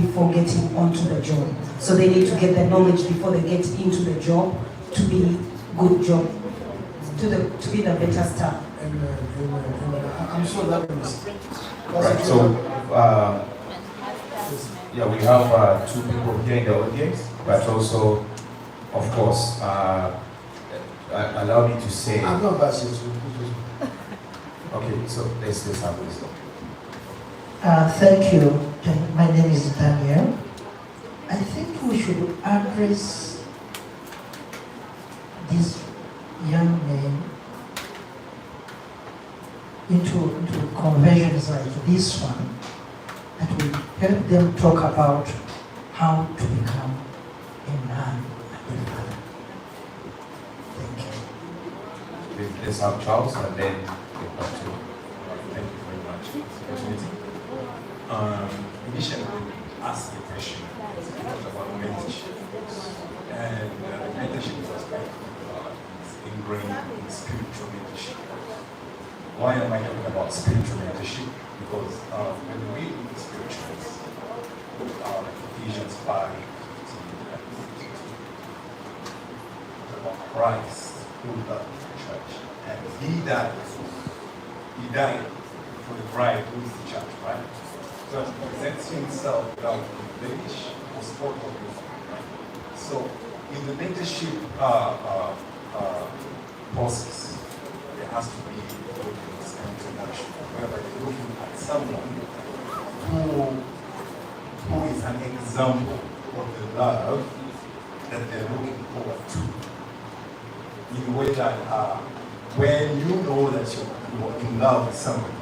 before getting onto the job. So they need to get the knowledge before they get into the job to be good job, to be the better staff. Amen. I'm sure that is. Right. So, yeah, we have two people here in the audience, but also, of course, allow me to say. I'm not bashing. Okay, so let's have this. Thank you. My name is Daniel. I think we should address these young men into conversions like this one that will help them talk about how to become a man and a father. Thank you. Let's have Charles and then get back to you. Thank you very much for this opportunity. Initially, asked the question about mentorship, and mentorship was ingrained in spiritual mentorship. Why am I talking about spiritual mentorship? Because when we read the scriptures, Ephesians 5, about Christ who loved the church, and he died for the bride who is the church, right? So he presents himself without blemish or spot or anything, right? So in the mentorship process, there has to be openness and introduction, whereby you're looking at someone who is an example of the love that they're looking forward to. In a way that when you know that you're in love with somebody,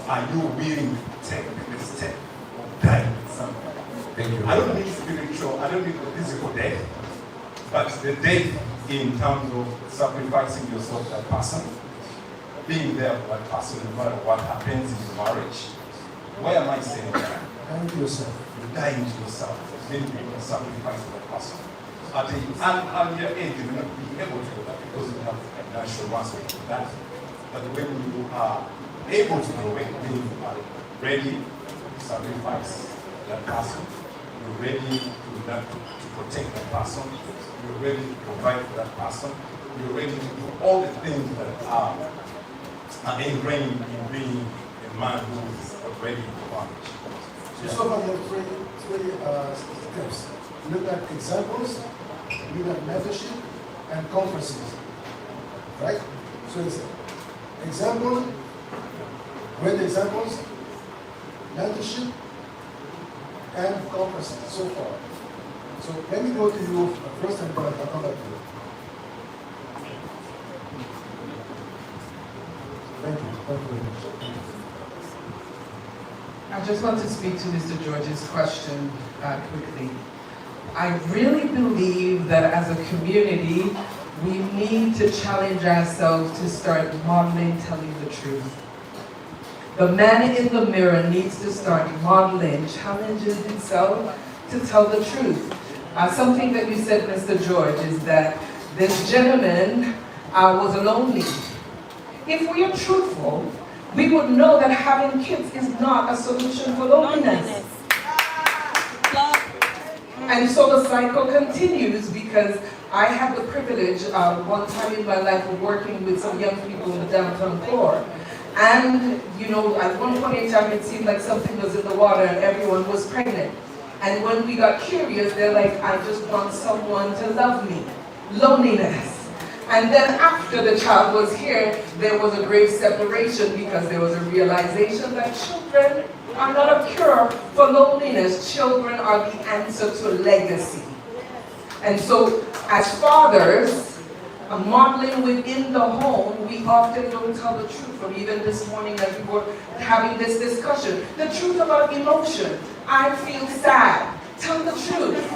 are you willing to take the step of dying with somebody? Thank you. I don't mean spiritual, I don't mean the physical death, but the death in terms of sacrificing yourself to that person, being there for that person no matter what happens in your marriage. Why am I saying that? Dying to yourself. You're dying to yourself. Many people sacrifice for that person. At an earlier age, you will not be able to do that because you have financial muscle to do that. But when you are able to do it, when you are ready to sacrifice that person, you're ready to protect that person, you're ready to provide for that person, you're ready to do all the things that are ingrained in being a man who is already in bondage. So far, there are three steps. Look at examples, look at mentorship, and conferences. Right? So it's example, great examples, mentorship, and conferences so far. So let me go to you first and then I'll come back to you. Thank you. Thank you very much. I just want to speak to Mr. George's question quickly. I really believe that as a community, we need to challenge ourselves to start modeling telling the truth. The man in the mirror needs to start modeling, challenging himself to tell the truth. Something that you said, Mr. George, is that this gentleman was lonely. If we are truthful, we would know that having kids is not a solution for loneliness. And so the cycle continues because I had the privilege one time in my life of working with some young people in the downtown core. And, you know, at one point in time, it seemed like something was in the water and everyone was pregnant. And when we got curious, they're like, I just want someone to love me. Loneliness. And then after the child was here, there was a great separation because there was a realization that children are not a cure for loneliness. Children are the answer to legacy. And so, as fathers, modeling within the home, we often don't tell the truth. Or even this morning as we were having this discussion, the truth about emotion. I feel sad. Tell the truth.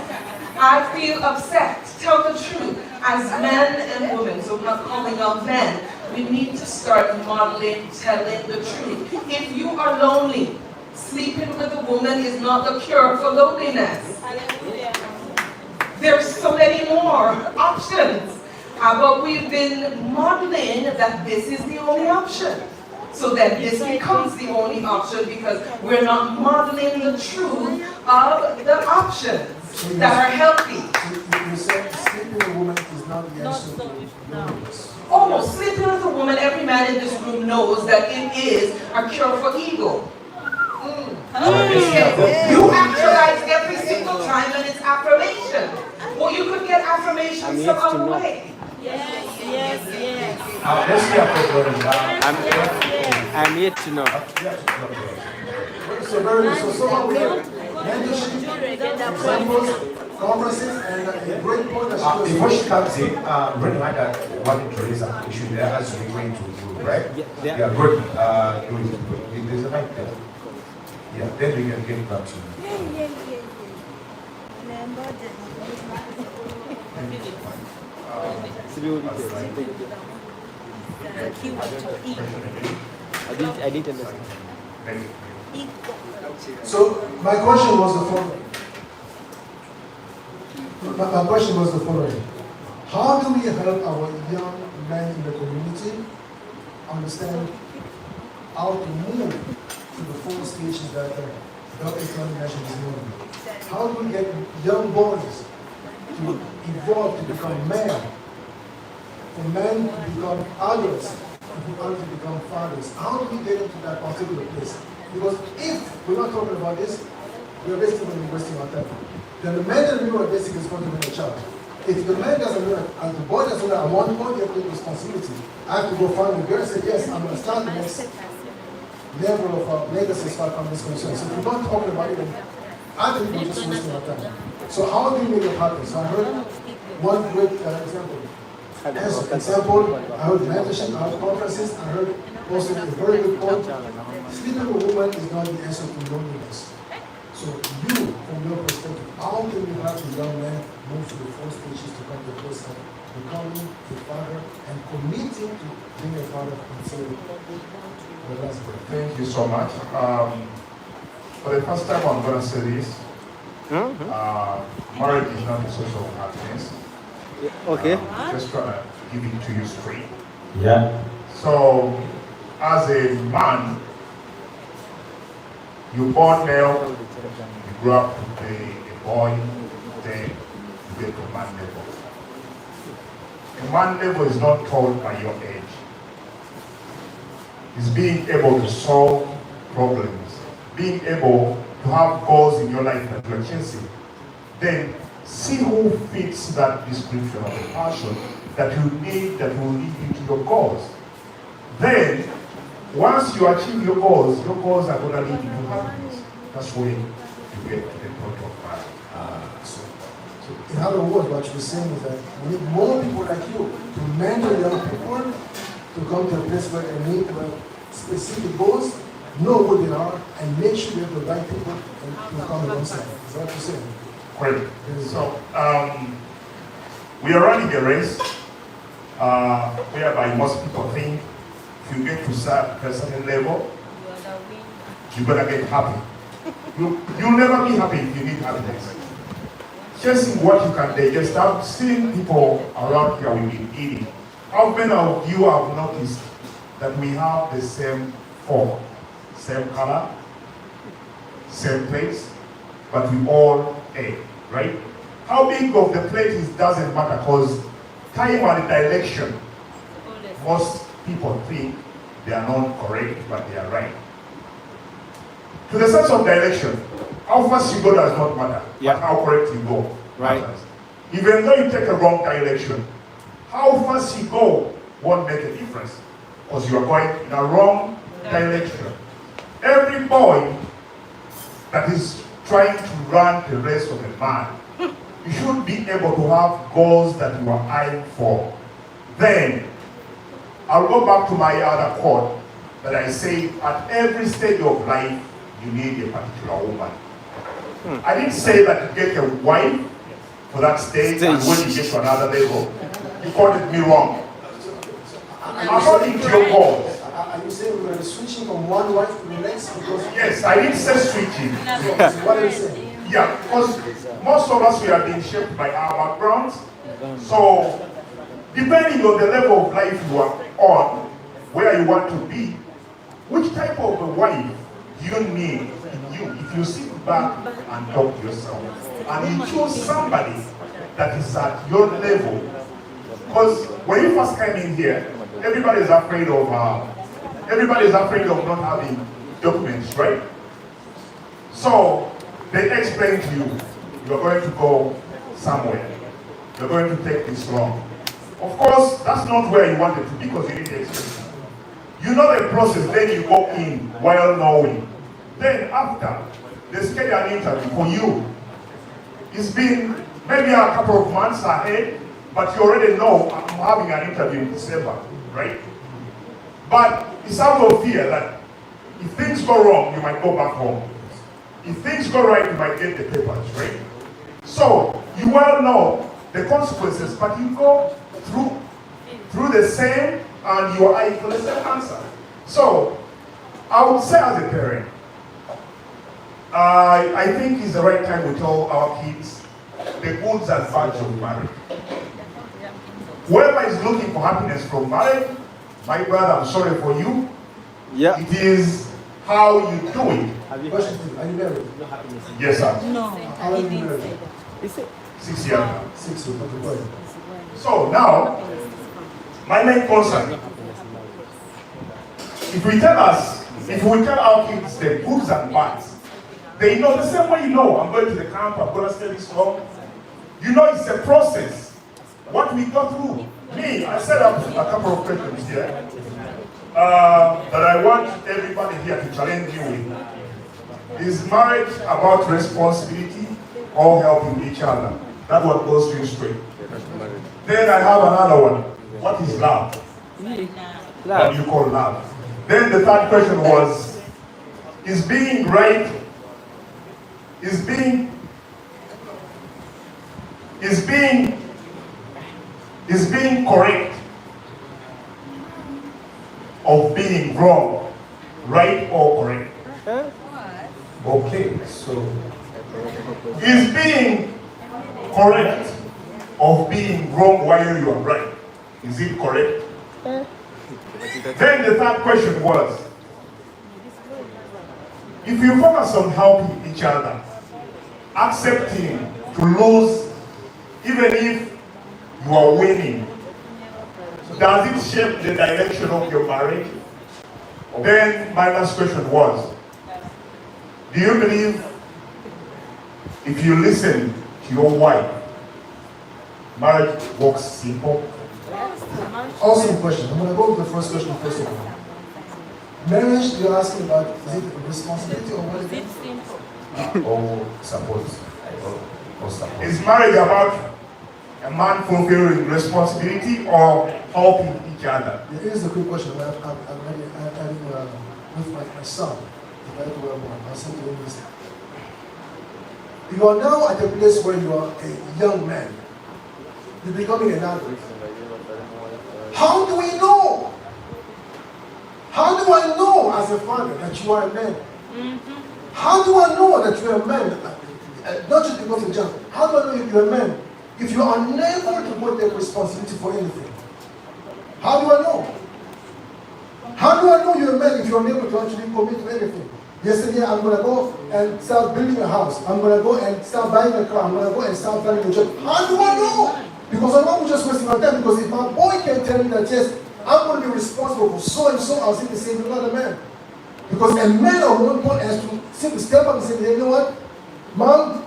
I feel upset. Tell the truth. As men and women, so I'm not calling out men, we need to start modeling, telling the truth. If you are lonely, sleeping with a woman is not the cure for loneliness. There's so many more options. But we've been modeling that this is the only option. So then this becomes the only option because we're not modeling the truth of the options that are healthy. You said sleeping a woman is not the answer to loneliness. Oh, sleeping with a woman, every man in this room knows that it is a cure for ego. You actualize every single time and it's affirmation. Well, you could get affirmation some other way. Yes. Let's hear from I'm yet to know. So somehow we have mentorship, examples, conferences, and a great point that she Before was she comes in, Renata wanted to raise an issue there as we're going to do, right? Yeah. Yeah, good. There's a mic there. Yeah, then we can get back to you. I didn't understand. So my question was the following. My question was the following. How do we help our young men in the community understand how to move to the 4 stages that Dr. Islamic Nation is moving? How do we get young boys to evolve to become men? For men to become adults, for adults to become fathers. How do we get into that particular place? Because if we're not talking about this, we're basically going to be wasting our time. Then the man that we are basically is going to be a child. If the man doesn't know, and the boy doesn't know, at one point you have to take responsibility. I have to go find the girl and say, yes, I'm going to start the next level of legacy as far as this concerned. So if we're not talking about it, I think we're just wasting our time. So how do we make it happen? So I heard one great example. As an example, I heard mentorship, I heard conferences, I heard also a very good point. Sleeping with a woman is not the answer to loneliness. So you, from your perspective, how can you have the young man move to the 4 stages to come to the place of becoming a father and committing to being a father until the last breath? Thank you so much. For the first time, I'm going to say this. Marriage is not a source of happiness. Okay. Just trying to give it to you straight. Yeah. So, as a man, you born male, you grew up to be a boy, then you get to man level. A man level is not told by your age. It's being able to solve problems, being able to have goals in your life that you're chasing. Then see who fits that description of a person that you need, that will lead you to your goals. Then, once you achieve your goals are going to lead you to happiness. That's when you get to the point of marriage. So in other words, what you're saying is that we need more people like you to mentor young people to come to a place where they meet with specific goals, know who they are, and make sure they have the right people to come alongside. Is that what you're saying? Great. So, we are running a race whereby most people think if you get to a certain level, you're going to get happy. You'll never be happy if you need happiness. Chasing what you can digest. I've seen people around here we've been eating. How many of you have noticed that we have the same fork, same color, same place, but we all ate, right? How big of the plate is doesn't matter because time and direction, most people think they are not correct, but they are right. To the sense of direction, how fast you go does not matter, Yeah. but how correct you go Right. matters. Even though you take a wrong direction, how fast you go won't make a difference because you are going in a wrong direction. Every boy that is trying to run the race of a man, you should be able to have goals that you are eyeing for. Then, I'll go back to my other quote that I say at every stage of life, you need a particular woman. I didn't say that you get a wife for that stage and when you get to another level, you quoted me wrong. According to your goals. Are you saying we're going to be switching from one wife to the next? Because Yes, I didn't say switching. so what are you saying? Yeah, because most of us, we are being shaped by our backgrounds. So, depending on the level of life you are on, where you want to be, which type of a wife you need if you sit back and talk to yourself and you choose somebody that is at your level. Because when you first came in here, everybody is afraid of not having documents, right? So they explain to you, you're going to go somewhere. You're going to take this wrong. Of course, that's not where you wanted to be because you need the experience. You know the process, then you go in while knowing. Then after, they schedule an interview for you. It's been maybe a couple of months ahead, but you already know I'm having an interview in December, right? But it's out of fear that if things go wrong, you might go back home. If things go right, you might get the papers, right? So you well know the consequences, but you go through the same and you are eyeing for the same answer. So I would say as a parent, I think it's the right time we tell our kids the goods and bads of marriage. Whoever is looking for happiness from marriage, my brother, I'm sorry for you. Yeah. It is how you do it. Question, are you married? Yes, sir. How long are you married? 6 years now. 6 years, okay, go ahead. So now, my main concern, if we tell our kids the goods and bads, they know the same way you know, I'm going to the camp, I'm going to stay this long. You know it's a process. What we go through. Me, I set up a couple of questions here that I want everybody here to challenge you with. Is marriage about responsibility or helping each other? That one goes to you straight. Then I have another one. What is love? What do you call love? Then the third question was, is being right, is being correct of being wrong, right or correct? Okay, so is being correct of being wrong while you are right? Is it correct? Then the third question was, if you focus on helping each other, accepting to lose, even if you are winning, does it shape the direction of your marriage? Then my last question was, do you believe if you listen to your wife, marriage works simple? Awesome question. I'm going to go with the first question first of all. Marriage, you're asking about, is it a responsibility or what is it? Or support. Or support. Is marriage about a man fulfilling responsibility or helping each other? It is a good question. I'm with my son. My son to him is, you are now at a place where you are a young man. You're becoming an adult. How do we know? How do I know as a father that you are a man? How do I know that you're a man? Not just because of job. How do I know if you're a man? If you are unable to take responsibility for anything. How do I know? How do I know you're a man if you're unable to actually commit to anything? Yesterday I'm going to go and start building a house. I'm going to go and start buying a car. I'm going to go and start planning a job. How do I know? Because I'm not just wasting my time. Because if my boy can tell me that, yes, I'm going to be responsible for so and so, I'll simply say, you're not a man. Because a man at one point has to simply step up and say, hey, you know what? Mom,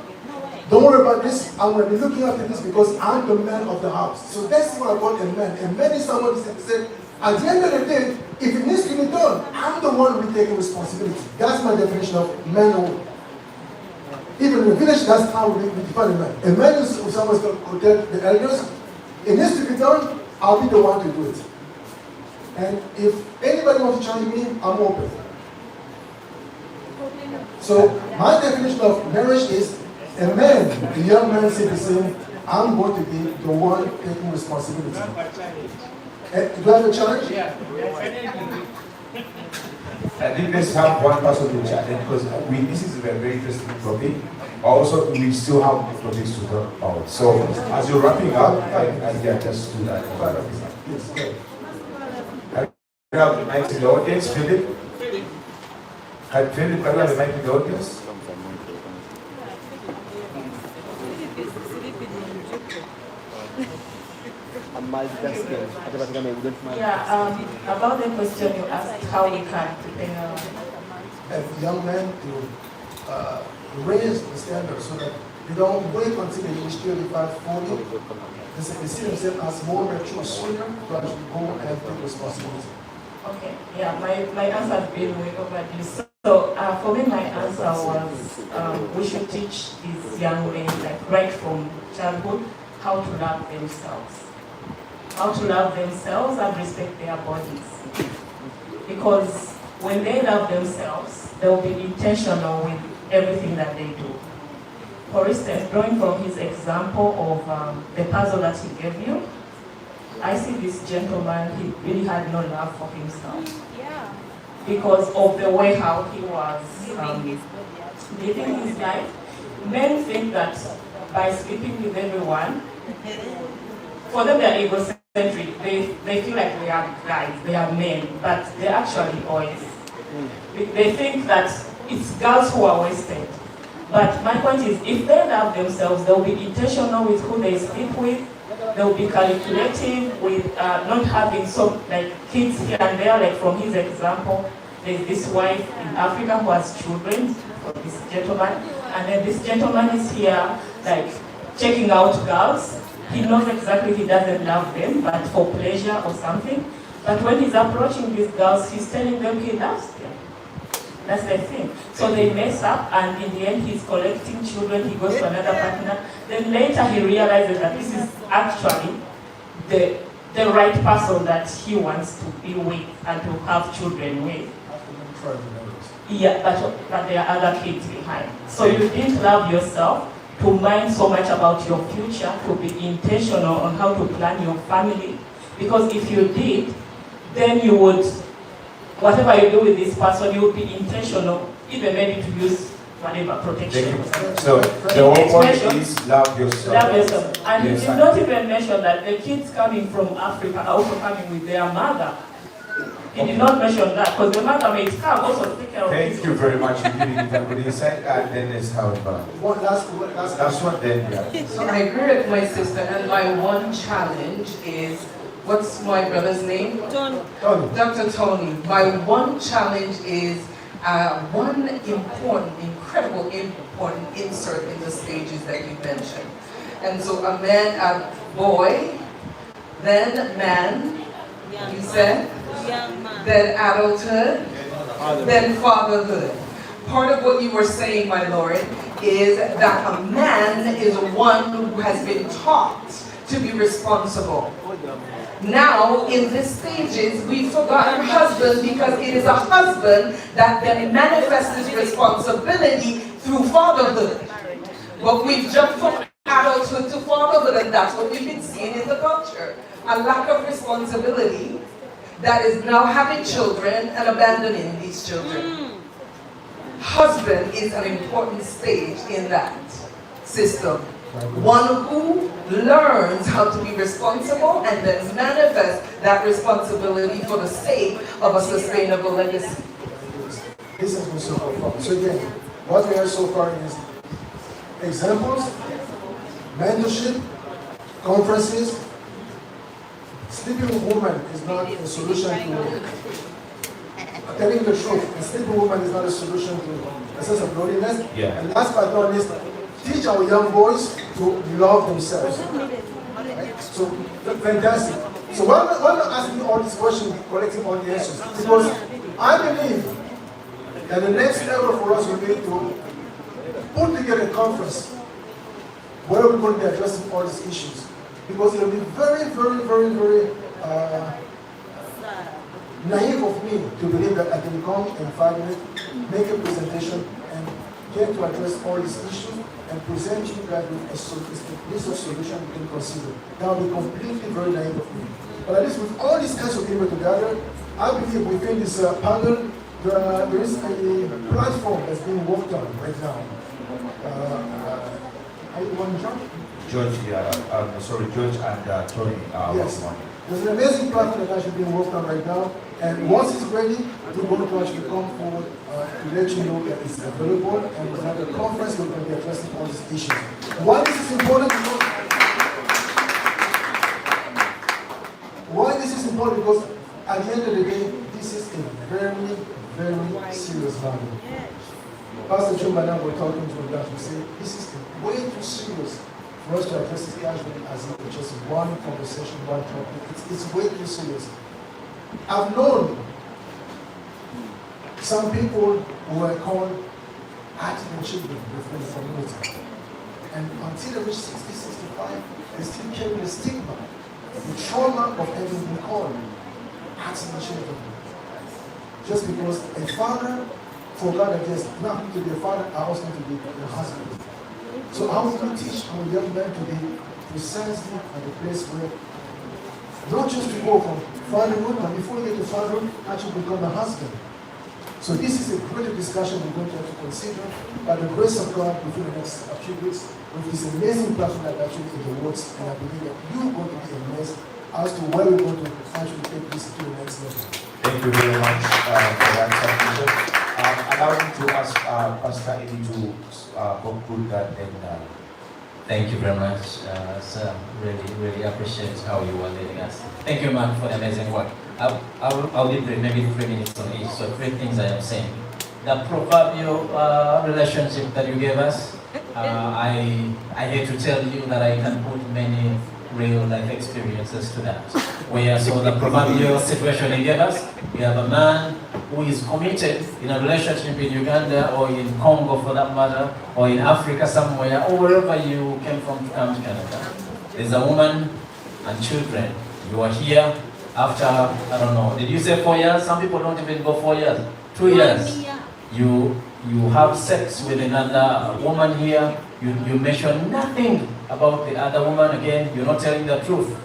don't worry about this. I'm going to be looking after this because I'm the man of the house. So that's what I call a man. A man is someone who said, at the end of the day, if it needs to be done, I'm the one who will take responsibility. That's my definition of manhood. Even in the village, that's how we define a man. A man is someone who tells the elders, it needs to be done, I'll be the one to do it. And if anybody wants to challenge me, I'm open. So my definition of marriage is a man, the young man simply saying, I'm going to be the one taking responsibility. Do I have a challenge? I think let's have one person to challenge because this is a very interesting topic. Also, we still have topics to talk about. So, as you're wrapping up, I just do that. Yes, okay. We have the mic in the audience, Philip. Philip, can you have the mic to the audience? I'm multitasking. Automatically, we don't mind. Yeah, about the question you asked, how we can prepare. As young men to raise the standard so that they don't wait until they reach 35, 40. They see themselves as more mature sooner to actually go and take responsibility. Okay, yeah, my answer has been way overdue. So for me, my answer was we should teach these young men, like right from childhood, how to love themselves. How to love themselves and respect their bodies. Because when they love themselves, they'll be intentional with everything that they do. For instance, drawing from his example of the puzzle that he gave you, I see this gentleman, he really had no love for himself. Yeah. Because of the way how he was living his life. Men think that by sleeping with everyone, for them they're egocentric. They feel like they are guys, they are men, but they're actually boys. They think that it's girls who are wasted. But my point is, if they love themselves, they'll be intentional with who they sleep with. They'll be calculative with not having so like kids here and there. Like from his example, there's this wife in Africa who has children for this gentleman, and then this gentleman is here like checking out girls. He knows exactly he doesn't love them, but for pleasure or something. But when he's approaching these girls, he's telling them he loves them. That's the thing. So they mess up, and in the end, he's collecting children. He goes to another partner. Then later, he realizes that this is actually the right person that he wants to be with and to have children with. Yeah, but there are other kids behind. So you didn't love yourself to mind so much about your future, to be intentional on how to plan your family. Because if you did, then you would, whatever you do with this person, you would be intentional, even maybe to use whatever protection. So the whole point is love yourself. Love yourself. And Yes, you did not even mention that the kids coming from Africa are also coming with their mother. He did not mention that, because the mother may come also take care of Thank this. you very much. You giving it a good insight, and then let's have One last that's what then, yeah. So I agree with my sister, and my one challenge is, what's my brother's name? Tony. Dr. Tony. My one challenge is one important, incredible, important insert in the stages that you mentioned. And so a man, a boy, then man, you said, Young man. then adulthood, then fatherhood. Part of what you were saying, my Lord, is that a man is one who has been taught to be responsible. Now, in these stages, we've forgotten husband because it is a husband that then manifests his responsibility through fatherhood. But we've jumped from adulthood to fatherhood, and that's what we've been seeing in the culture. A lack of responsibility that is now having children and abandoning these children. Husband is an important stage in that system. One who learns how to be responsible and then manifests that responsibility for the sake of a sustainable legacy. This has been so far. So again, what we have so far is examples, mentorship, conferences. Sleeping with women is not a solution to telling the truth. A sleeping woman is not a solution to a sense of loneliness. Yeah. And last but not least, teach our young boys to love themselves. Right? So fantastic. So why am I asking all these questions, collecting all the answers? Because I believe that the next level for us will be to put together a conference where we're going to be addressing all these issues. Because it will be very, very, very, very naive of me to believe that I can come in 5 minutes, make a presentation, and get to address all these issues and present you guys with a list of solutions you can consider. That will be completely very naive of me. But at least with all these kinds of people together, I believe within this panel, there is a platform that's being worked on right now. Are you one, John? George, George and Tony are Yes. working on it. There's an amazing platform that's actually being worked on right now. And once it's ready, we're going to actually come forward to let you know that it's available, and we'll have a conference where we're going to be addressing all these issues. Why this is important? Why this is important? Because at the end of the day, this is a very, very serious matter. Pastor Joe and I were talking to him that we say this is way too serious for us to address this casually as just one conversation, one topic. It's way too serious. I've known some people who were called active children within the community. And until they reach 60, 65, they still carry the stigma, the trauma of having been called active children. Just because a father forgot that there's nothing to be a father, I also need to be a husband. So how do we teach our young men to be precisely at the place where not just to go from fatherhood, but before you get to fatherhood, actually become a husband. So this is a great discussion we're going to have to consider by the grace of God within the next few weeks with this amazing platform that actually in the works, and I believe that you're going to be amazed as to where we're going to actually take this to the next level. Thank you very much for that submission. Allow me to ask Pastor Eddie to conclude that. And thank you very much, sir. Really appreciate how you are leading us. Thank you, man, for the amazing work. I'll be brief, maybe 3 minutes on each. So 3 things I am saying. The proverbial relationship that you gave us, I hate to tell you that I can put many real life experiences to that. Where so the proverbial situation he gave us, we have a man who is committed in a relationship in Uganda or in Congo for that matter, or in Africa somewhere, or wherever you came from to come to Canada. There's a woman and children. You are here after, I don't know, did you say 4 years? Some people don't even go 4 years. 2 years. You have sex with another woman here. You mention nothing about the other woman again. You're not telling the truth.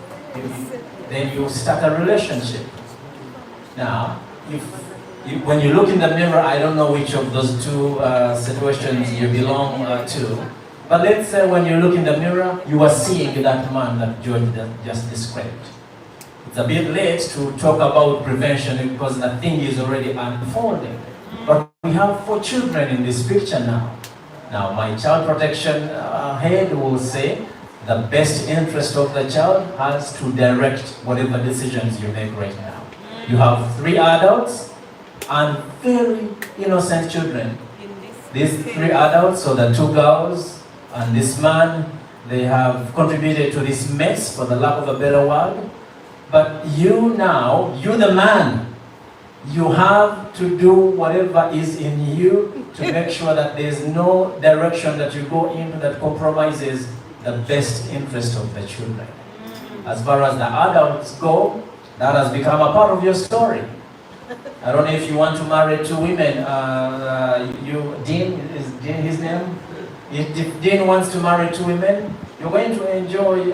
Then you start a relationship. Now, when you look in the mirror, I don't know which of those two situations you belong to. But let's say when you look in the mirror, you are seeing that man that George just described. It's a bit late to talk about prevention because the thing is already unfolding. But we have 4 children in this picture now. Now, my child protection head will say the best interest of the child has to direct whatever decisions you make right now. You have 3 adults and very innocent children. These 3 adults, so the 2 girls and this man, they have contributed to this mess, for the lack of a better word. But you now, you the man, you have to do whatever is in you to make sure that there's no direction that you go into that compromises the best interest of the children. As far as the adults go, that has become a part of your story. I don't know if you want to marry 2 women. Dean, is Dean his name? If Dean wants to marry 2 women, you're going to enjoy.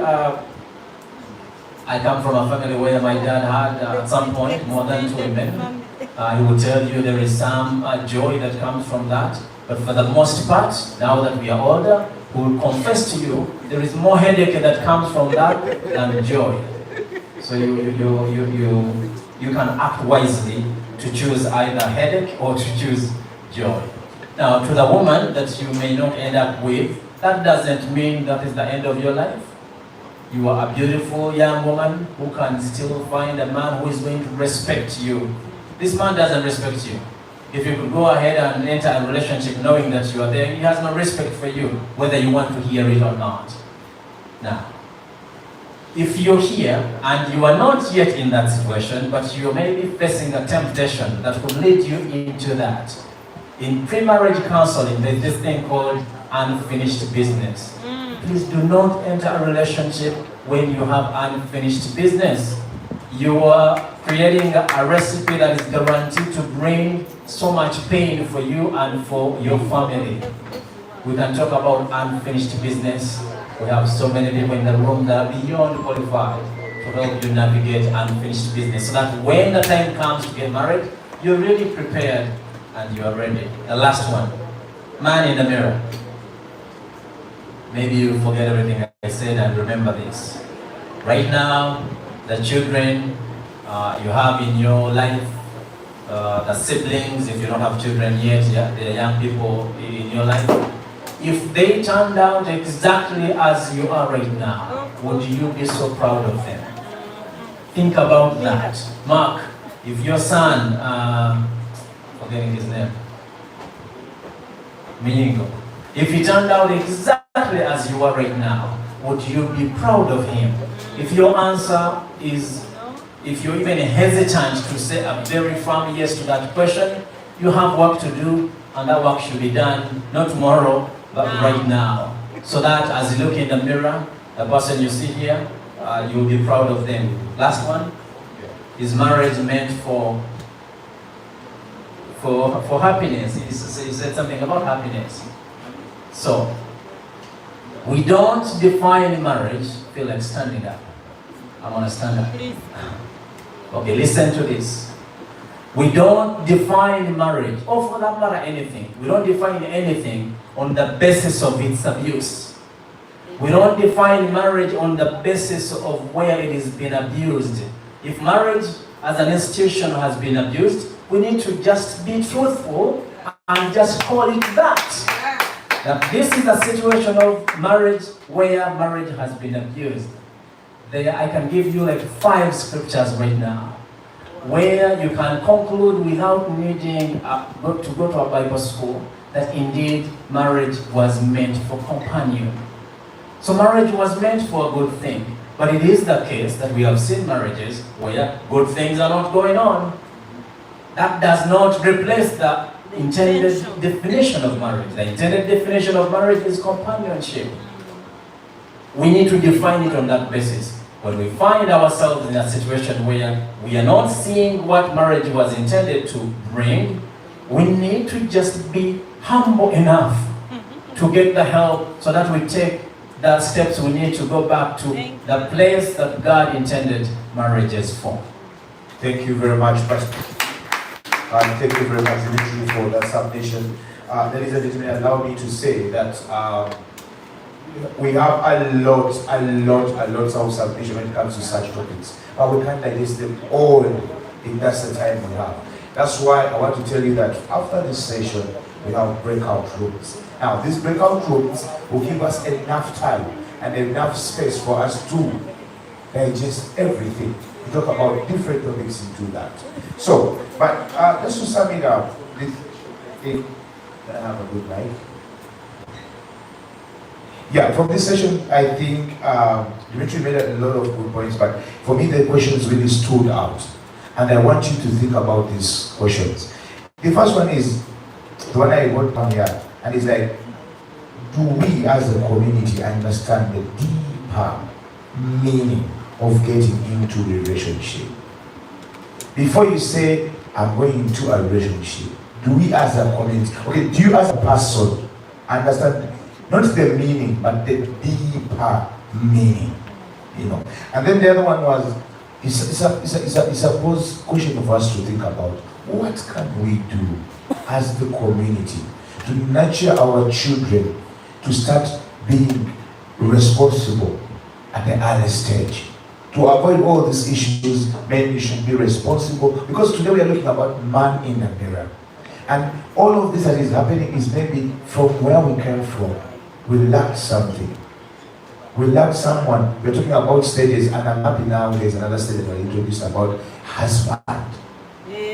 I come from a family where my dad had at some point more than 2 women. He will tell you there is some joy that comes from that. But for the most part, now that we are older, we will confess to you, there is more headache that comes from that than joy. So you can act wisely to choose either headache or to choose joy. Now, to the woman that you may not end up with, that doesn't mean that is the end of your life. You are a beautiful young woman who can still find a man who is going to respect you. This man doesn't respect you. If you could go ahead and enter a relationship knowing that you are there, he has no respect for you, whether you want to hear it or not. Now, if you're here and you are not yet in that situation, but you may be facing a temptation that could lead you into that, in pre-marriage counseling, there's this thing called unfinished business. Please do not enter a relationship when you have unfinished business. You are creating a recipe that is guaranteed to bring so much pain for you and for your family. We can talk about unfinished business. We have so many people in the room that are beyond qualified to help you navigate unfinished business, so that when the time comes to get married, you're really prepared and you are ready. The last one, man in the mirror. Maybe you forget everything I said and remember this. Right now, the children you have in your life, the siblings, if you don't have children yet, yeah, the young people in your life, if they turned out exactly as you are right now, would you be so proud of them? Think about that. Mark, if your son, forgetting his name, Miningo, if he turned out exactly as you are right now, would you be proud of him? If your answer is, if you're even hesitant to say a very firm yes to that question, you have work to do, and that work should be done not tomorrow, but right now. So that as you look in the mirror, the person you see here, you'll be proud of them. Last one, is marriage meant for happiness? He said something about happiness. So, we don't define marriage. Feel like standing up. I'm gonna stand up. Okay, listen to this. We don't define marriage, or for that matter anything. We don't define anything on the basis of its abuse. We don't define marriage on the basis of where it has been abused. If marriage as an institution has been abused, we need to just be truthful and just call it that. That this is a situation of marriage where marriage has been abused. There, I can give you like 5 scriptures right now where you can conclude without needing to go to a Bible school that indeed marriage was meant for companion. So marriage was meant for a good thing. But it is the case that we have seen marriages where good things are not going on. That does not replace the intended definition of marriage. The intended definition of marriage is companionship. We need to define it on that basis. When we find ourselves in a situation where we are not seeing what marriage was intended to bring, we need to just be humble enough to get the help so that we take the steps we need to go back to the place that God intended marriages for. Thank you very much, Pastor. Thank you very much, Dimitri, for that submission. Ladies and gentlemen, allow me to say that we have a lot of submission when it comes to such topics. But we can't digest them all if that's the time we have. That's why I want to tell you that after this session, we have breakout rooms. Now, these breakout rooms will give us enough time and enough space for us to digest everything. We talk about different topics into that. So, but just to sum it up, can I have a good night? Yeah, from this session, I think Dimitri made a lot of good points, but for me, the questions really stood out. And I want you to think about these questions. The first one is the one I wrote down here, and it's like, do we as a community understand the deeper meaning of getting into a relationship? Before you say, I'm going into a relationship, do we as a community, okay, do you as a person understand not the meaning, but the deeper meaning, you know? And then the other one was, it's a question for us to think about. What can we do as the community to nurture our children to start being responsible at the early stage? To avoid all these issues, men, you should be responsible. Because today we are looking about man in the mirror. And all of this that is happening is maybe from where we came from. We lacked something. We lacked someone. We're talking about stages, and I'm happy now there's another stage that I introduced about husband,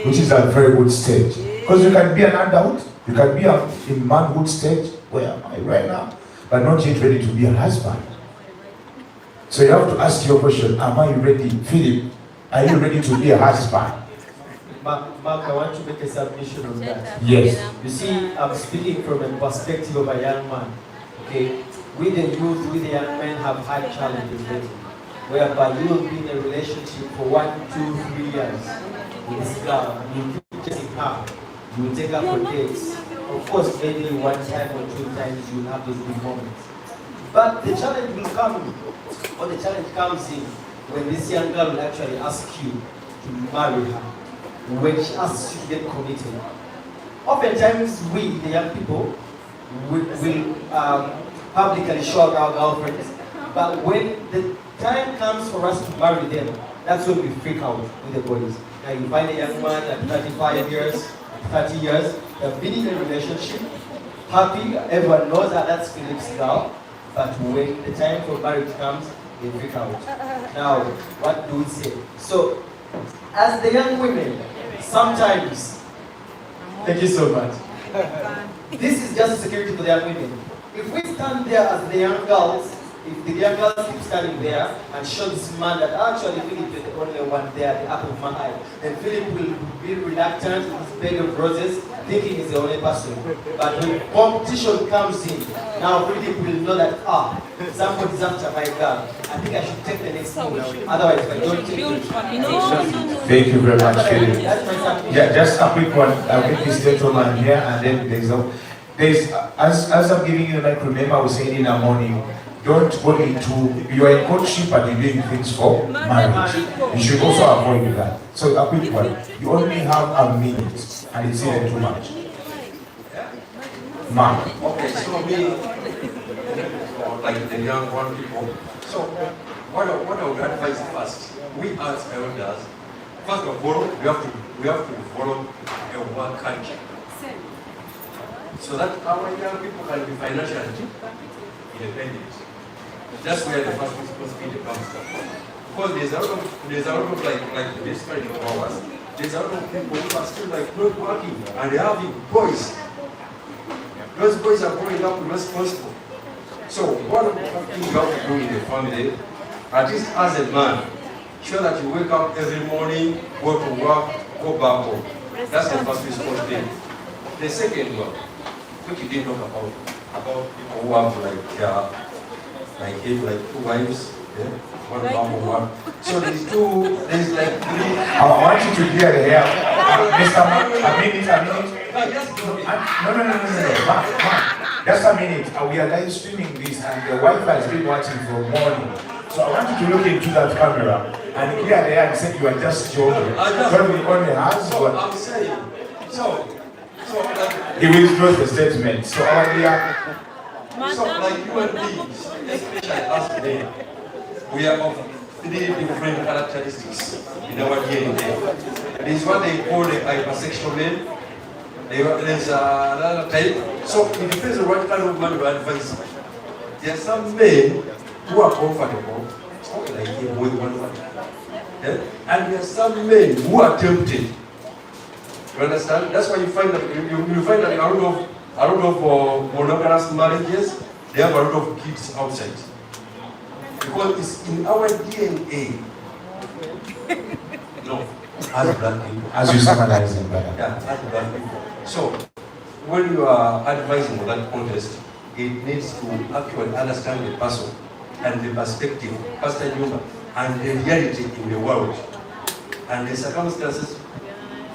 which is a very good stage. Because you can be an adult, you can be in manhood stage, where am I right now, but not yet ready to be a husband. So you have to ask your question, am I ready? Philip, are you ready to be a husband? Mark, I want to make a submission on that. Yes. You see, I'm speaking from a perspective of a young man. Okay, we the youth, we the young men have had challenges lately, whereby you will be in a relationship for 1, 2, 3 years with this girl, and you keep chasing her, you will take her for dates. Of course, maybe 1 time or 2 times you will have those big moments. But the challenge will come, or the challenge comes in when this young girl will actually ask you to marry her, when she asks you to get committed. Oftentimes, we, the young people, will publicly show our girlfriends, but when the time comes for us to marry them, That's when we freak out with the boys. Now you find a young man at 35 years, 30 years, they've been in a relationship, happy, everyone knows that that's Philip's girl, but when the time for marriage comes, they freak out. Now, what do we say? So, as the young women, sometimes, thank you so much. This is just security for the young women. If we stand there as the young girls, if the young girls keep standing there and show this man that actually Philip is the only one there, the apple of my eye, then Philip will be reluctant with his bag of roses, thinking he's the only person. But when competition comes in, now Philip will know that, somebody's after my girl. I think I should take the next move. Otherwise, if I don't take it, Thank you very much, Philip. that's my submission. Yeah, just a quick one. I'll get this gentleman here, and then as I'm giving you, like, remember I was saying in the morning, don't go into, you are in courtship and you're doing things for marriage. You should also avoid that. So a quick one. You only have a minute, and it's even too much. Mark. Okay, so me, like the young one people. So what I would advise first, we as elders, first of all, we have to follow a one culture, so that our young people can be financially independent. That's where the first responsibility comes from. Because there's a lot of like this kind of hours. There's a lot of people who are still like not working and they're having boys. Those boys are growing up responsible. So one of the things you have to do in the family, at least as a man, sure that you wake up every morning, go to work, go back home. That's the first responsibility. The second one, which you didn't talk about people who have like two wives, yeah? One mom, one. So there's like three. I want you to clear the hair. Mr. Mark, a minute. No. Mark. Just a minute. We are live streaming this and the wife has been watching for morning. So I want you to look into that camera and clear the hair and say you are just joking. But we only has So one. I'm saying, He withdraws the statement. So our dear. So like human beings, especially us today, we are of three different characteristics in our DNA. There is what they call the hypersexual men. There's another type. So it depends on what kind of man you advise. There are some men who are comfortable, like him with one wife. Yeah? And there are some men who are tempted. You understand? That's why you find that you find that a lot of monogamous marriages, they have a lot of kids outside. Because it's in our DNA. No, as black people. As you summarize it, brother. Yeah, as black people. So, when you are advising on that contest, it needs to actually understand the person and the perspective, Pastor Juma, and the reality in the world, and the circumstances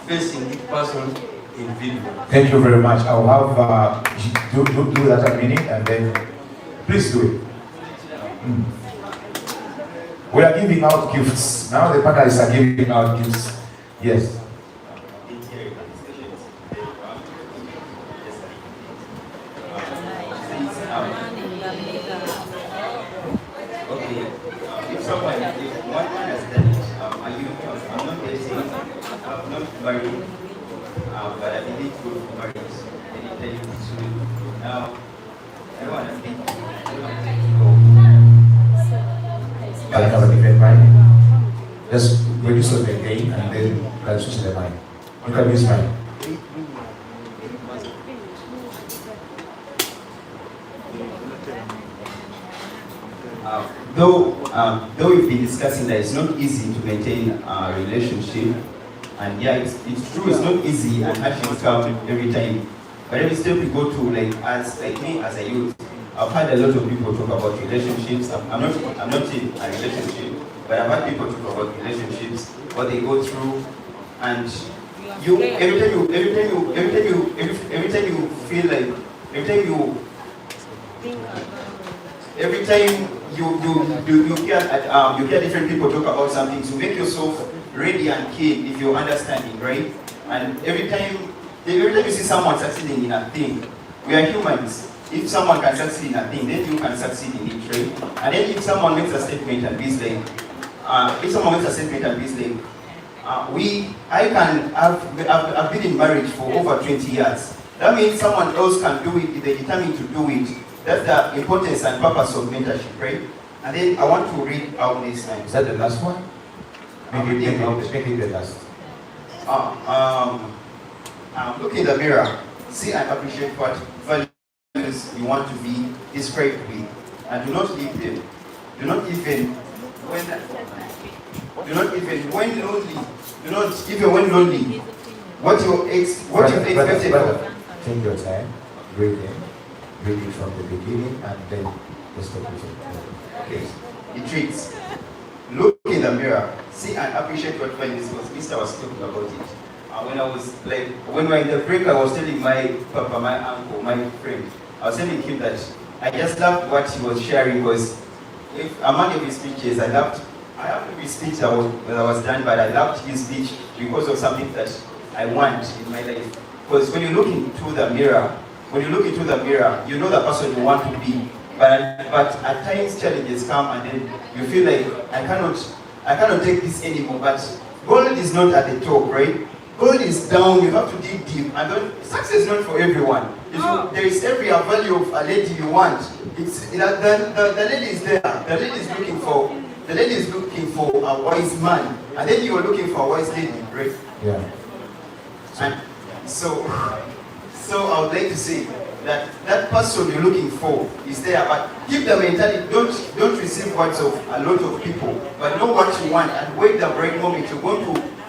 facing each person individually. Thank you very much. I'll have do that a minute and then please do it. We are giving out gifts. Now the partners are giving out gifts. Yes. Okay, if one man has done it, I'm not very saying I'm not married, but I believe good for marriage. And tell you to now, I don't want to think. I have a different mind. Just reduce the gain and then transition the mind. You can use mine. Though we've been discussing that it's not easy to maintain a relationship, and yeah, it's true, it's not easy, and hardships come every time. But every step we go to, like me as a youth, I've had a lot of people talk about relationships. I'm not in a relationship, but I've had people talk about relationships, what they go through, and every time you hear different people talk about something, so make yourself ready and keen if you're understanding, right? And every time you see someone succeeding in a thing, we are humans. If someone can succeed in a thing, then you can succeed in it, right? And then if someone makes a statement and is like, it's a moment assessment and business. I've been in marriage for over 20 years. That means someone else can do it if they're determined to do it. That's the importance and purpose of mentorship, right? And then I want to read out this. Is that the last one? Maybe the last. Look in the mirror, see and appreciate what values you want to be described with, and do not leave them. Do not even when lonely. What you expected of. Take your time, read it from the beginning, and then just take it. Okay. It reads, look in the mirror, see and appreciate what values was. Mr. was talking about it. When we were in the break, I was telling my papa, my uncle, my friend, I was telling him that I just loved what he was sharing, because among his speeches, I loved every speech that was done, but I loved his speech because of something that I want in my life. Because when you look into the mirror, you know the person you want to be. But at times challenges come and then you feel like I cannot take this anymore. But gold is not at the top, right? Gold is down, you have to dig deep. And success is not for everyone. There is every value of a lady you want. The lady is there. The lady is looking for a wise man. And then you are looking for a wise lady, right? Yeah. And so I would like to say that person you're looking for is there, but keep the mentality, don't receive words of a lot of people, but know what you want and wait the right moment.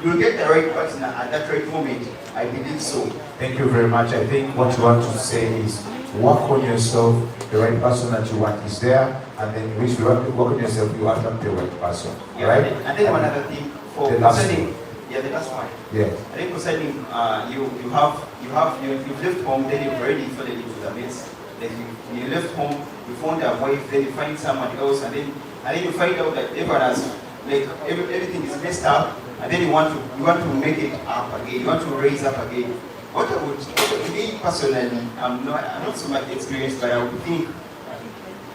You'll get the right partner at that right moment. I believe so. Thank you very much. I think what you want to say is work on yourself. The right person that you want is there, and then once you work on yourself, you attract the right person. Yeah, right? And then one other thing for the last concerning. one. Yeah, the last one. Yeah. I think concerning you've left home, then you've already fallen into the mess. Like you left home, you found a wife, then you find someone else, and then you find out that everyone has everything is messed up, and then you want to make it up again. You want to raise up again. What I would me personally, I'm not so much experienced, but I would think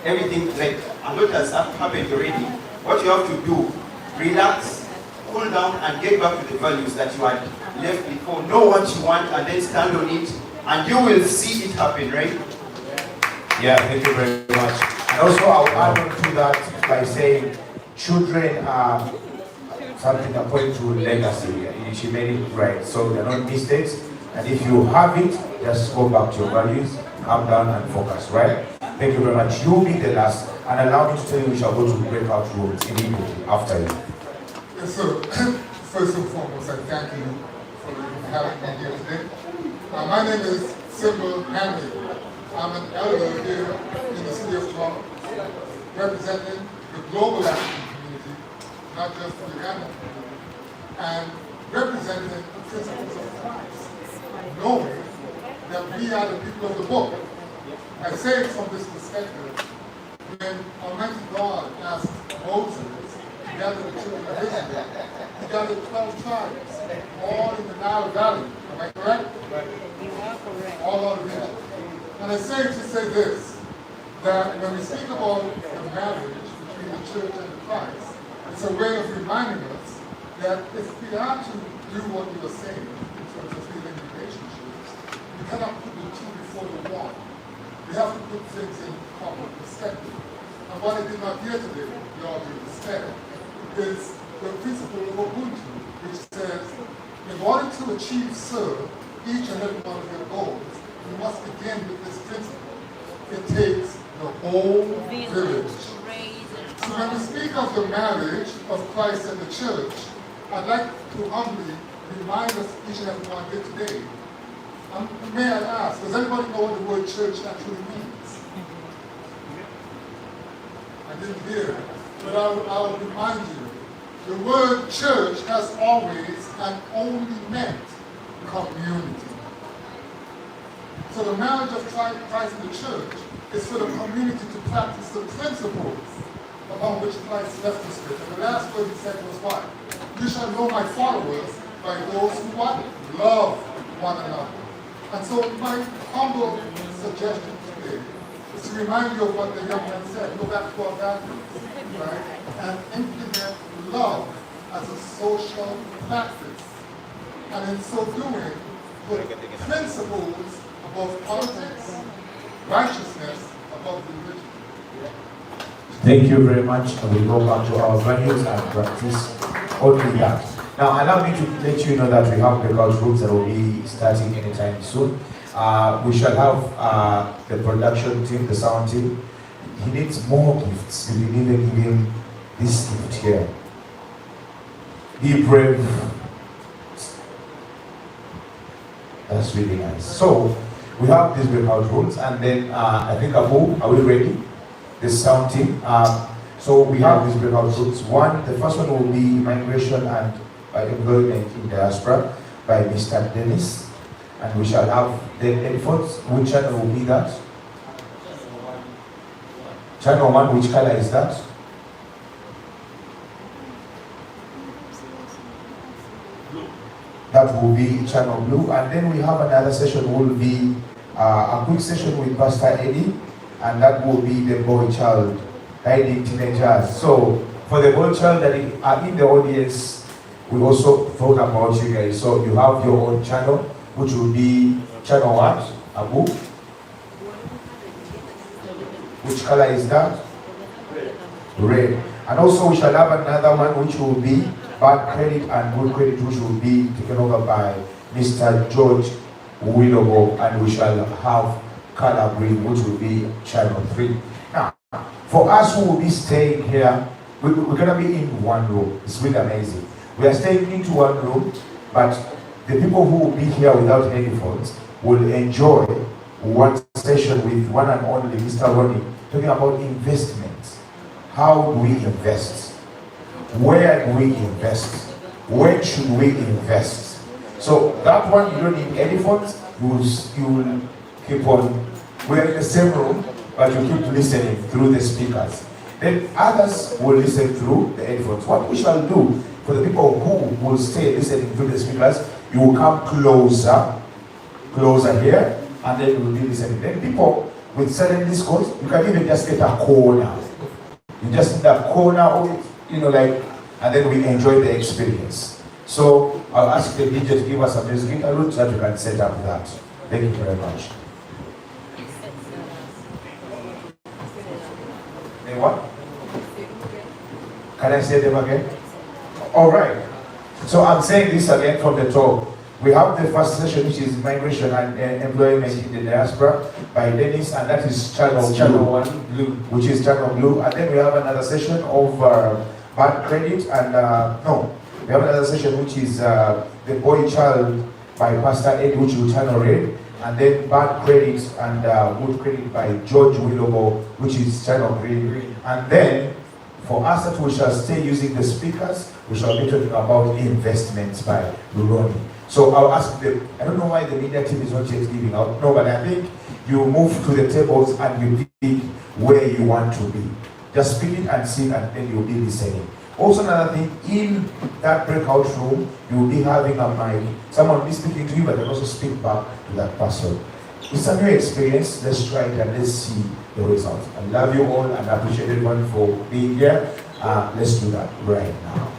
everything like a lot has happened already. What you have to do, relax, cool down, and get back to the values that you had left before. Know what you want and then stand on it, and you will see it happen, right? Yeah, thank you very much. And also, I'll add on to that by saying children are something according to legacy. She made it right, so they're not mistakes. And if you have it, just go back to your values, calm down and focus, right? Thank you very much. You'll be the last, and allow me to tell you we shall go to breakout rooms immediately after you. Yes, sir. First and foremost, I thank you for having me here today. My name is Sybil Hanley. I'm an elder here in the city of Toronto, representing the global African community, not just the Ugandan community, and representing the principles of Christ, knowing that we are the people of the book. I say it from this perspective. When Almighty God asked Moses to gather the children of Israel, he gathered 12 tribes, all in the Nile Valley. Am I correct? All out of Egypt. And I say to say this, that when we speak about the marriage between the church and the Christ, it's a way of reminding us that if we are to do what you were saying in terms of healing relationships, we cannot put the two before the one. We have to put things in proper perspective. And what I did not hear today, with all due respect, is the principle of Ubuntu, which says, in order to achieve, serve each and every one of your goals, you must begin with this principle. It takes the whole village. So when we speak of the marriage of Christ and the church, I'd like to humbly remind us, each and every one here today, may I ask, does anybody know what the word church actually means? I didn't hear it, but I'll remind you. The word church has always and only meant community. So the marriage of Christ and the church is for the community to practice the principles upon which Christ left us with. And the last word he said was what? You shall know my followers by those who what? Love one another. And so my humble suggestion today is to remind you of what the young man said. Go back to our values, right? And implement love as a social practice, and in so doing, put principles above politics, righteousness above religion. Thank you very much. And we go back to our values and practice only that. Now, allow me to let you know that we have breakout rooms that will be starting anytime soon. We shall have the production team, the sound team. He needs more gifts. We will even give him this gift here. Be brave. That's really nice. So, we have these breakout rooms, and then I think Abu, are we ready? The sound team. So we have these breakout rooms. The first one will be migration and employment in diaspora by Mr. Dennis, and we shall have the efforts. Which channel will be that? Channel 1. Which color is that? That will be channel blue, and then we have another session. Will be a quick session with Pastor Eddie, and that will be the boy child guiding teenagers. So for the boy child that are in the audience, we also thought about you guys. So you have your own channel, which will be channel what? Abu? Which color is that? Red. And also we shall have another one which will be bad credit and good credit, which will be taken over by Mr. George Willowo, and we shall have color green, which will be channel 3. Now, for us who will be staying here, we're going to be in one room. It's really amazing. We are staying into one room, but the people who will be here without headphones will enjoy one session with one and only Mr. Ronnie, talking about investments. How do we invest? Where do we invest? When should we invest? So that one, you don't need headphones. You will keep on. We're in the same room, but you keep listening through the speakers. Then others will listen through the headphones. What we shall do for the people who will stay listening through the speakers, you will come closer here, and then you will be listening. Then people with certain discourse, you can even just get a corner. You just need a corner of it, and then we enjoy the experience. So I'll ask the DJ to give us a music interlude so that we can set up that. Thank you very much. What? Can I say them again? All right. So I'm saying this again from the top. We have the first session, which is migration and employment in the diaspora by Dennis, and that is channel 1 blue, which is channel blue. And then we have another session of bad credit, and we have another session which is the boy child by Pastor Ed, which will channel red. And then bad credit and good credit by George Willowo, which is channel green. And then for us that we shall stay using the speakers, we shall be talking about investments by Ronnie. So I'll ask them, I don't know why the media team is not yet giving out. No, but I think you move to the tables and you pick where you want to be. Just speak it and sing, and then you'll be listening. Also another thing, in that breakout room, you will be having a mic. Someone will be speaking to you, but they also speak back to that person. It's a new experience. Let's try it and let's see the results. I love you all and I appreciate everyone for being here. Let's do that right now.